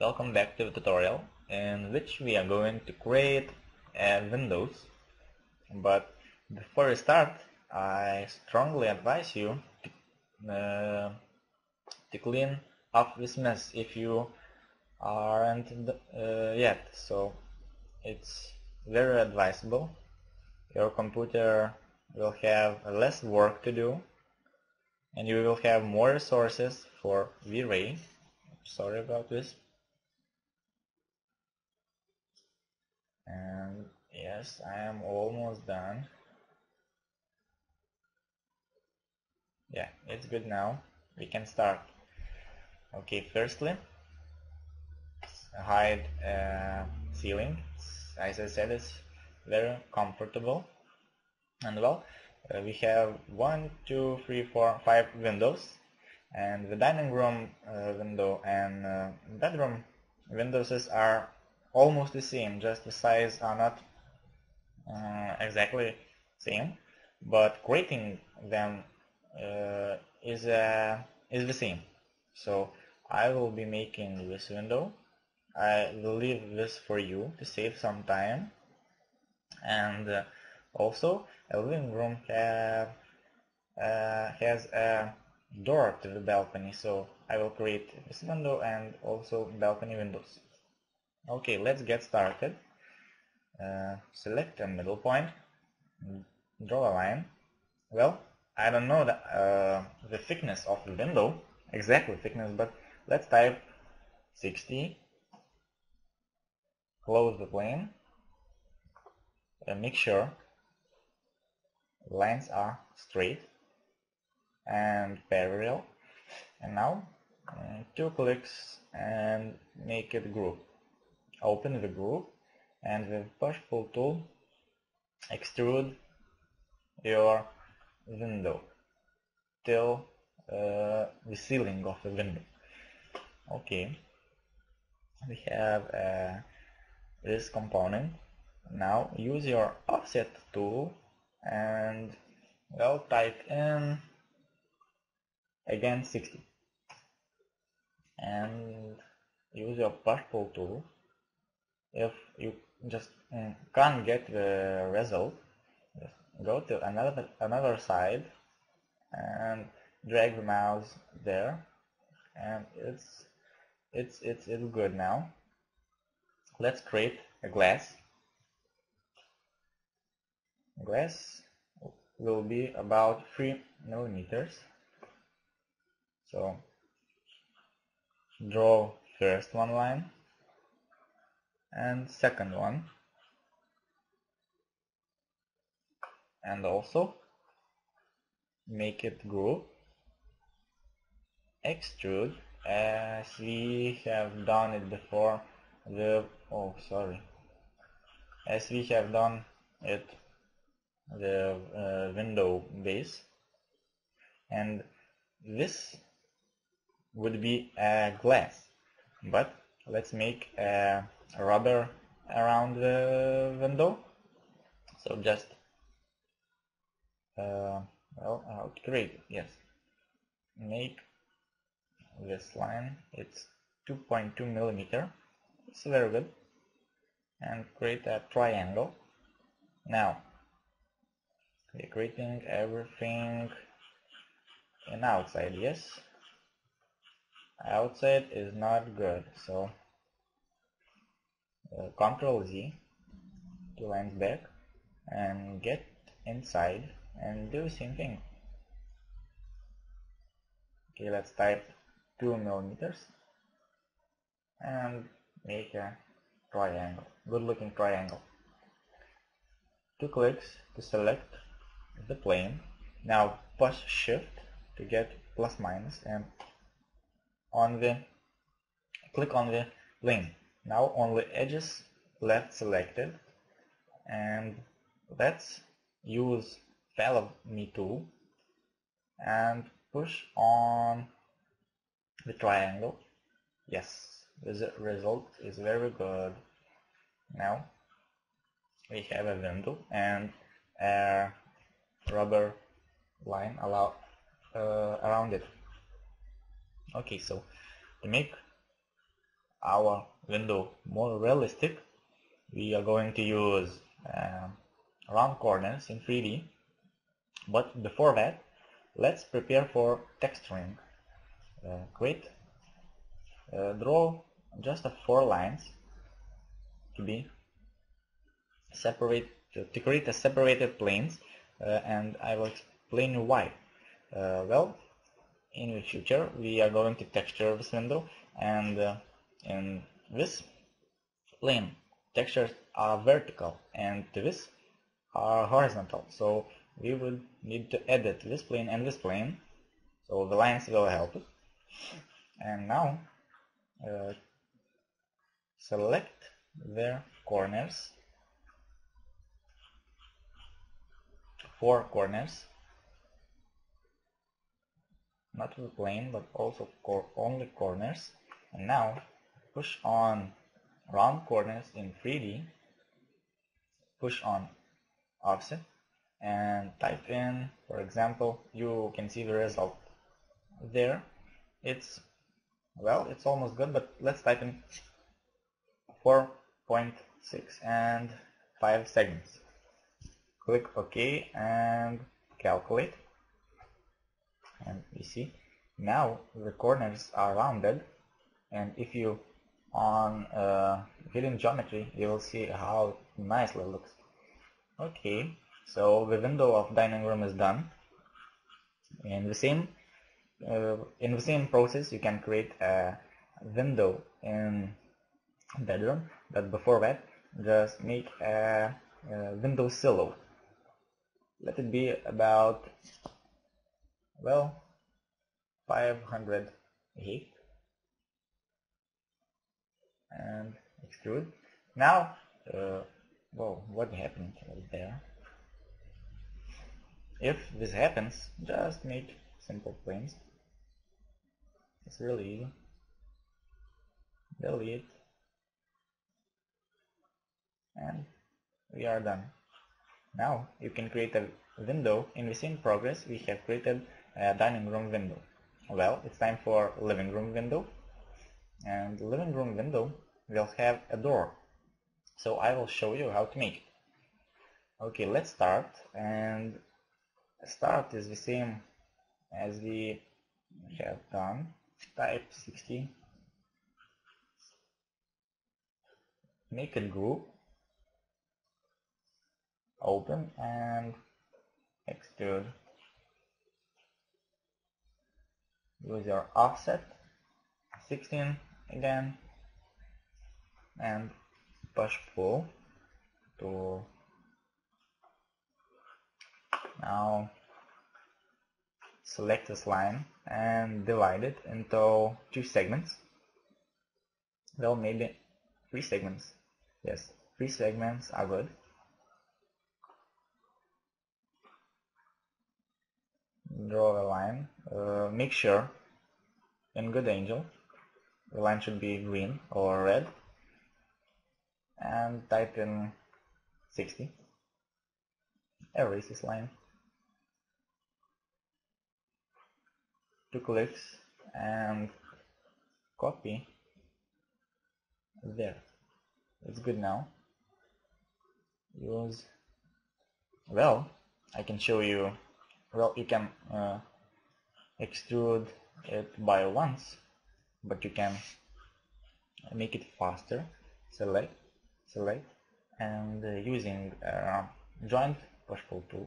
Welcome back to the tutorial in which we are going to create windows. But before we start, I strongly advise you to clean up this mess if you aren't yet. So it's very advisable. Your computer will have less work to do and you will have more resources for V-Ray. Sorry about this. And yes, I am almost done. Yeah, it's good now. We can start. Okay, firstly, hide ceiling. As I said, it's very comfortable. And well, we have 1, 2, 3, 4, 5 windows. And the dining room window and bedroom windows are almost the same, just the size are not exactly same, but creating them is the same. So I will be making this window. I will leave this for you to save some time. And also a living room has a door to the balcony, so I will create this window and also balcony windows. Okay, let's get started. Select a middle point, draw a line. Well, I don't know the thickness of the window, exactly thickness, but let's type 60, close the plane, and make sure lines are straight and parallel. And now 2 clicks and make it group. Open the group and with push-pull tool extrude your window till the ceiling of the window. Okay, we have this component. Now use your offset tool and well, type in again 60 and use your push-pull tool. If you just can't get the result, just go to another side and drag the mouse there, and it's good now. Let's create a glass. Glass will be about 3 millimeters. So draw first one line and second one, and also make it group, extrude as we have done it before as we have done it the window base. And this would be a glass, but let's make a rubber around the window. So just create, yes, make this line, it's 2.2 millimeter, it's very good, and create a triangle. Now we're creating everything in outside. Yes, outside is not good, so Ctrl Z, 2 lines back, and get inside and do the same thing. Okay, let's type 2 millimeters and make a triangle, good looking triangle. 2 clicks to select the plane. Now push shift to get plus minus and click on the plane. Now only edges left selected, and let's use follow me tool and push on the triangle. Yes, the result is very good. Now we have a window and a rubber line around it. Okay, so to make our window more realistic, we are going to use round corners in 3D. But before that, let's prepare for texturing. Draw just 4 lines to be separate, to create a separated planes, and I will explain you why. Well, in the future we are going to texture this window, and in this plane textures are vertical and this are horizontal, so we will need to edit this plane and this plane, so the lines will help us. And now select their corners, 4 corners, not the plane but also only corners, and now push on round corners in 3D, push on offset, and type in, for example, you can see the result there. It's almost good, but let's type in 4.6 and 5 segments. Click OK and calculate, and you see now the corners are rounded, and if you on hidden geometry you will see how nicely it looks. Okay, so the window of dining room is done. In the same process you can create a window in bedroom, but before that just make a window silhouette. Let it be about 500 height and extrude. Now what happened there? If this happens, just make simple planes. It's really easy. Delete, and we are done. Now you can create a window. In the same progress we have created a dining room window. Well, it's time for living room window, and the living room window will have a door, so I will show you how to make it. Okay, let's start, and start is the same as we have done. Type 60, make it group, open and extrude. Use your offset 16 again and push pull to now select this line and divide it into 2 segments. Well, maybe 3 segments. Yes, 3 segments are good. Draw a line. Make sure in good angle the line should be green or red, and type in 60. Erase this line. 2 clicks and copy there. It's good now. Use, I can show you, you can extrude it by once, but you can make it faster. Select, and using joint push pull tool,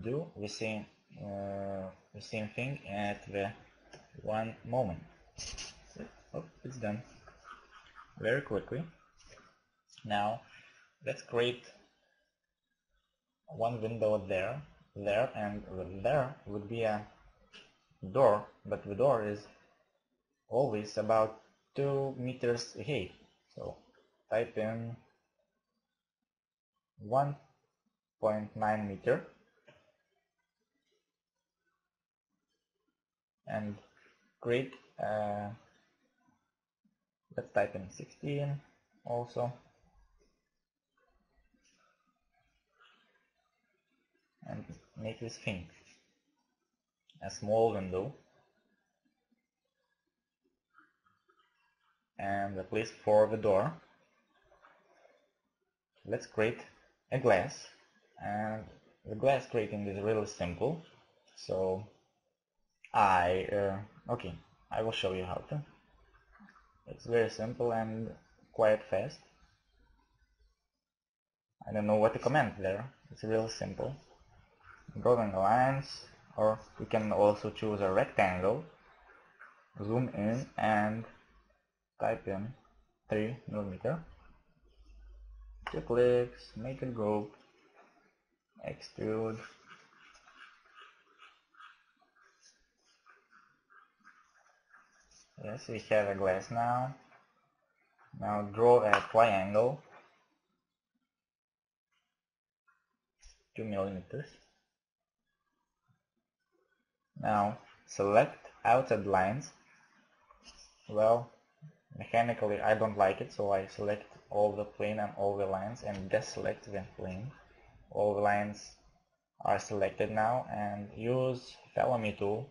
do the same thing at the one moment. Oh, it's done very quickly. Now let's create one window there, and there would be a door, but the door is always about 2 meters height. So type in 1.9 meter and create let's type in 16 also, and make this thing a small window. and a place for the door. Let's create a glass, and the glass creating is really simple. So okay, I will show you how to. It's very simple and quite fast. I don't know what to comment there. It's really simple. Drawing lines, or you can also choose a rectangle, zoom in and type in 3mm. 2 clicks, make a group, extrude. Yes, we have a glass now. Now draw a triangle, 2mm. Now select outside lines. Well, mechanically I don't like it, so I select all the plane and all the lines and deselect the plane. All the lines are selected now, and use follow me tool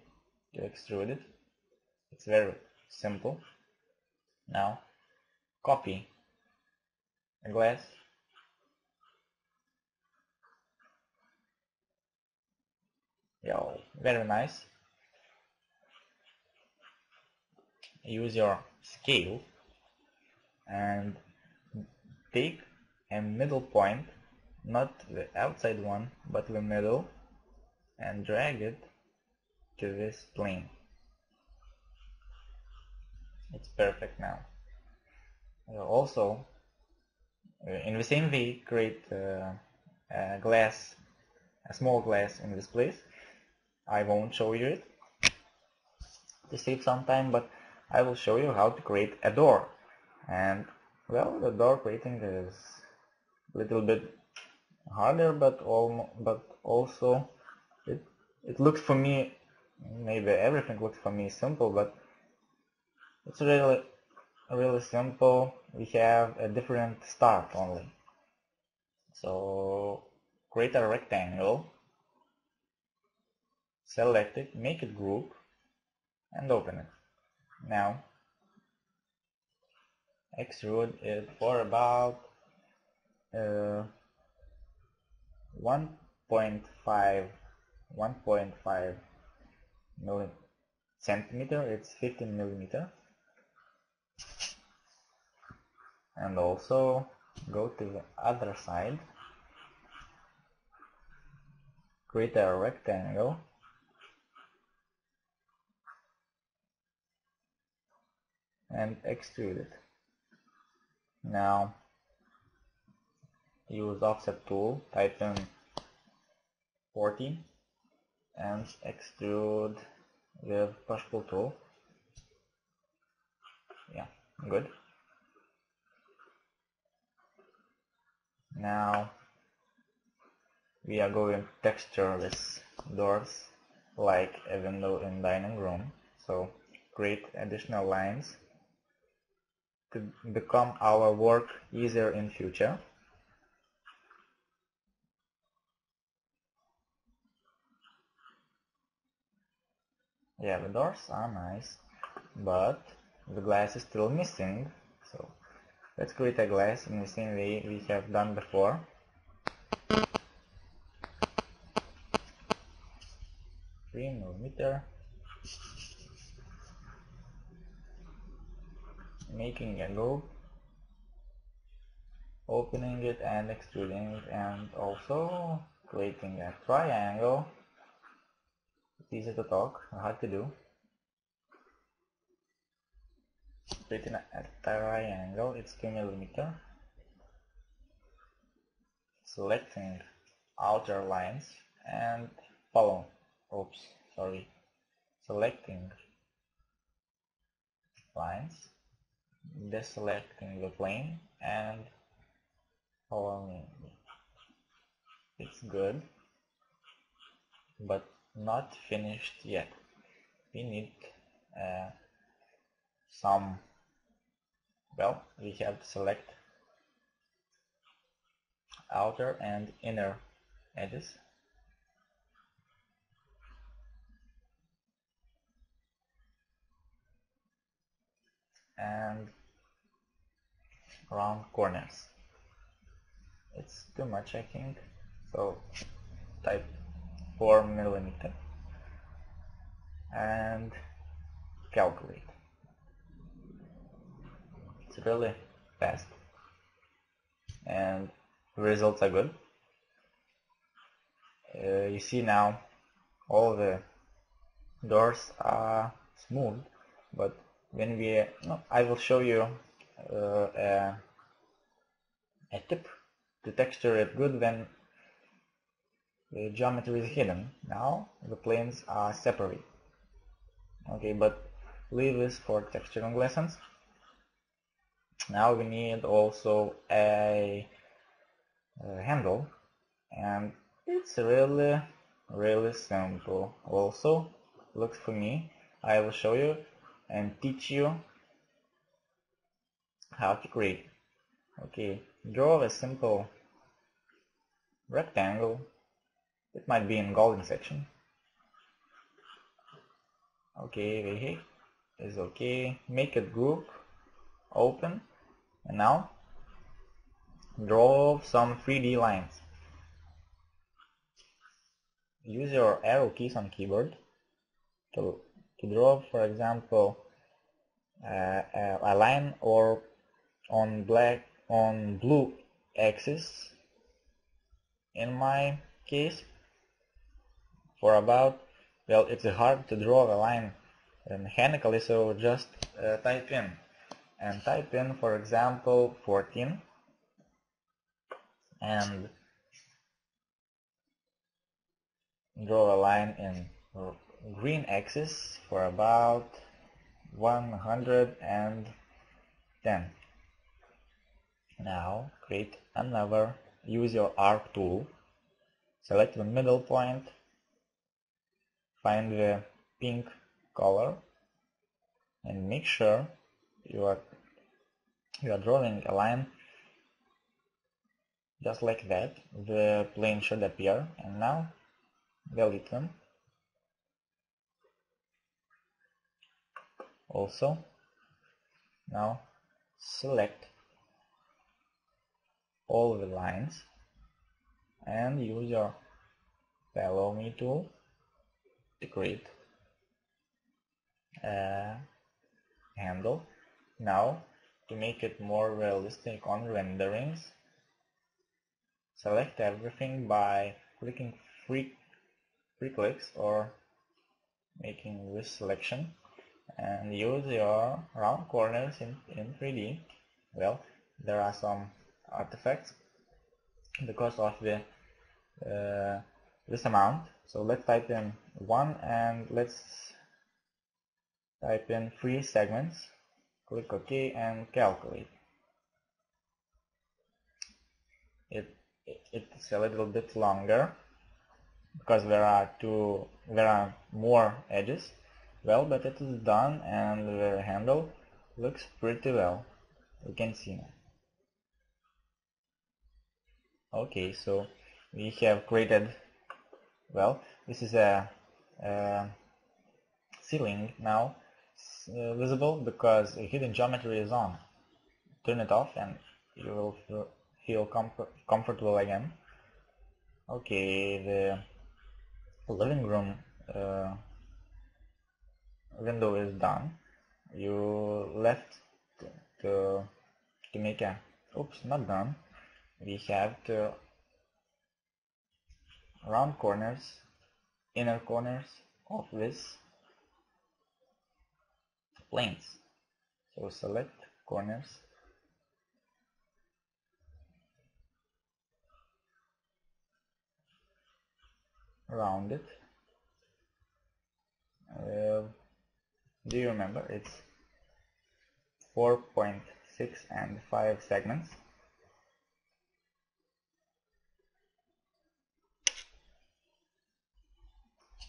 to extrude it. It's very simple. Now copy a glass, very nice. Use your scale and take a middle point, not the outside one but the middle, and drag it to this plane. It's perfect now. Also, in the same way, create a glass, a small glass in this place. I won't show you it to save some time, but I will show you how to create a door. And well, the door creating is a little bit harder, but also it looks for me, maybe everything looks for me simple, but it's really simple. We have a different start only. So create a rectangle, select it, make it group, and open it. Now extrude it for about 1.5 centimeter. It's 15mm. And also go to the other side, create a rectangle, and extrude it. Now use offset tool, type in 40 and extrude with push pull tool. Yeah, good. Now we are going to texture this doors like a window in dining room. So create additional lines to become our work easier in future. Yeah, the doors are nice, but the glass is still missing. So let's create a glass in the same way we have done before. $3mm, making a group, opening it and extruding it, and also creating a triangle. It's easy to talk, hard to do. Creating a triangle, it's 2mm. Selecting outer lines and selecting lines, deselecting the plane and following. It's good, but not finished yet. We need we have to select outer and inner edges, and round corners. It's too much, I think, so type 4 millimeter and calculate. It's really fast and the results are good. You see now all the doors are smooth, but when I will show you a tip to texture it good when the geometry is hidden. Now the planes are separate. Okay, but leave this for texturing lessons. Now we need also a handle, and it's really simple. Also, looks for me. I will show you and teach you how to create. Okay, draw a simple rectangle. It might be in golden section. Okay, is okay. Make a group, open, and now draw some 3D lines. Use your arrow keys on keyboard to draw, for example, a line or on blue axis. In my case, for about, well, it's hard to draw a line mechanically, so just type in, for example, 14 and draw a line in green axis for about 110. Now create another, use your arc tool, select the middle point, find the pink color and make sure you are drawing a line just like that. The plane should appear, and now delete them. Also, now select all the lines and use your follow me tool to create a handle. Now, to make it more realistic on renderings, select everything by clicking three clicks or making this selection, and use your round corners in 3D. Well, there are some artifacts because of the this amount, so let's type in 1 and let's type in 3 segments, click OK and calculate. It's a little bit longer because there are more edges. Well, but it is done and the handle looks pretty well. You can see now. Okay, so we have created, well, this is a ceiling now visible because a hidden geometry is on. Turn it off and you will feel comfortable again. Okay, the living room window is done. You left to make a, oops, not done. We have to round corners, inner corners of this planes. So select corners, round it. Do you remember? It's 4.6 and 5 segments.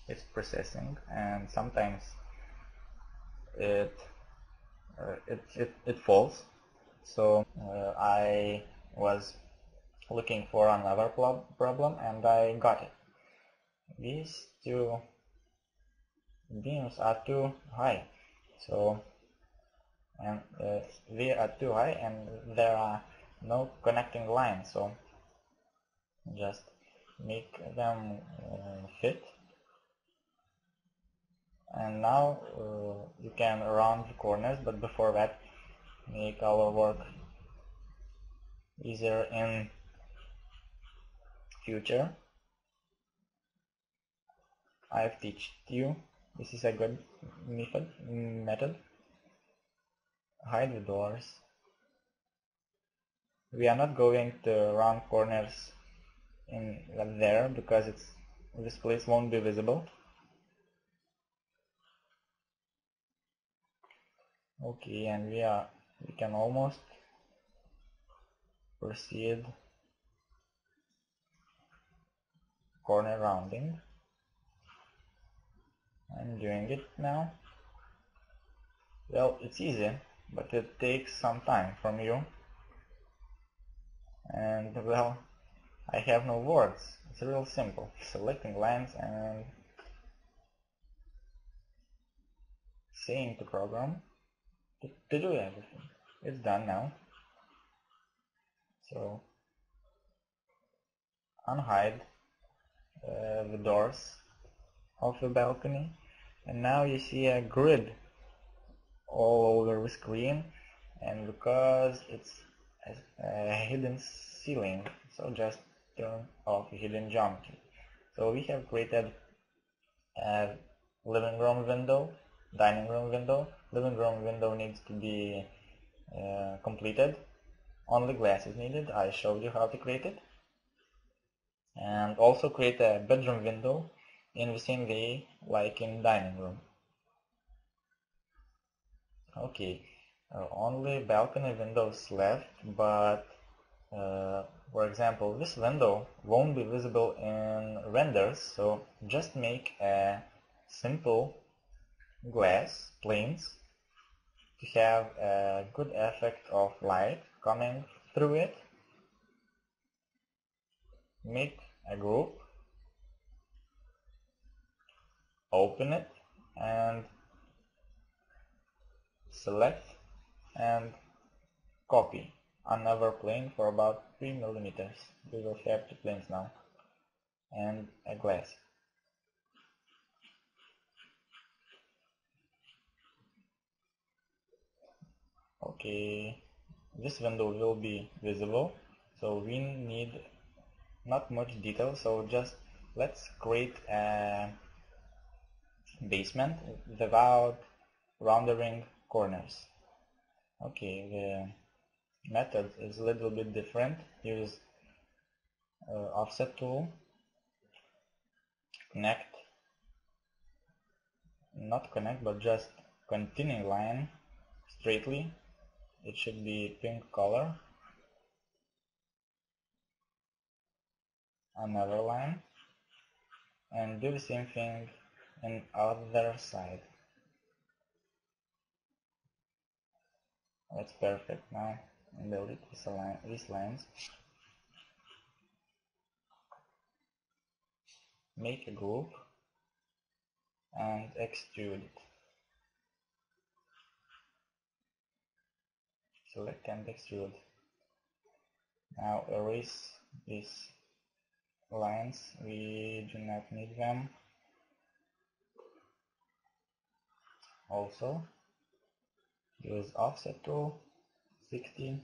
It's processing, and sometimes it falls. So I was looking for another problem and I got it. These two beams are too high, so and we are too high and there are no connecting lines, so just make them fit. And now you can round the corners, but before that, make our work easier in future. I've taught you. This is a good method. Hide the doors. We are not going to round corners in there because this place won't be visible. Okay, and we can almost proceed corner rounding. I'm doing it now. Well, it's easy, but it takes some time from you. And well, I have no words. It's real simple. Selecting lines and saying to program to do everything. It's done now. So unhide the doors of the balcony, and now you see a grid all over the screen, and because it's a hidden ceiling, so just turn off hidden geometry. So we have created a living room window, dining room window. Living room window needs to be completed. Only glass is needed. I showed you how to create it. And also create a bedroom window in the same way like in dining room. Okay, only balcony windows left, but for example, this window won't be visible in renders, so just make a simple glass planes to have a good effect of light coming through it. Make a group, open it, and select and copy another plane for about 3 millimeters. We will have 2 planes now, and a glass. Okay, this window will be visible, so we need not much detail, so just let's create a basement without rounding corners. Okay, the method is a little bit different. Use offset tool, connect, not connect but just continuing line straightly. It should be pink color. Another line, and do the same thing on other side. That's perfect. Now delete these lines. Make a group and extrude it. Select and extrude. Now erase these lines, we do not need them. Also use offset tool, 60,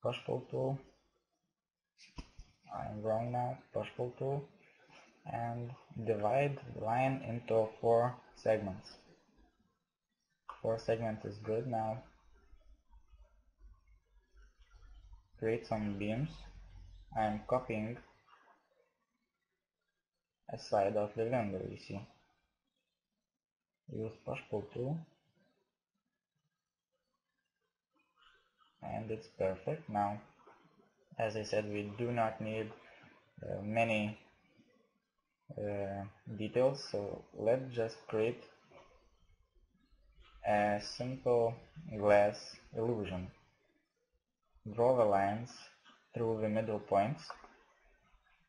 push pull tool, I'm wrong now, push pull tool, and divide the line into 4 segments. 4 segments is good. Now create some beams. I'm copying a side of the window, you see. Use push pull tool, and it's perfect. Now, as I said, we do not need many details, so let's just create a simple glass illusion. Draw the lines through the middle points,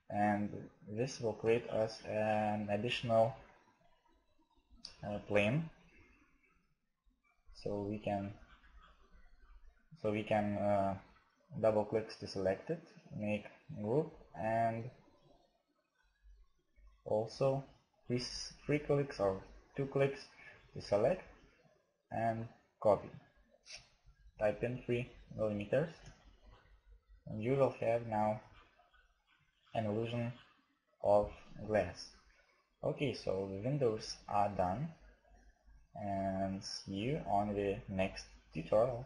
and this will create us an additional plane. so we can double click to select it, make group, and also 3 clicks or 2 clicks to select and copy. Type in 3 millimeters and you will have now an illusion of glass. Okay, so the windows are done, and see you on the next tutorial.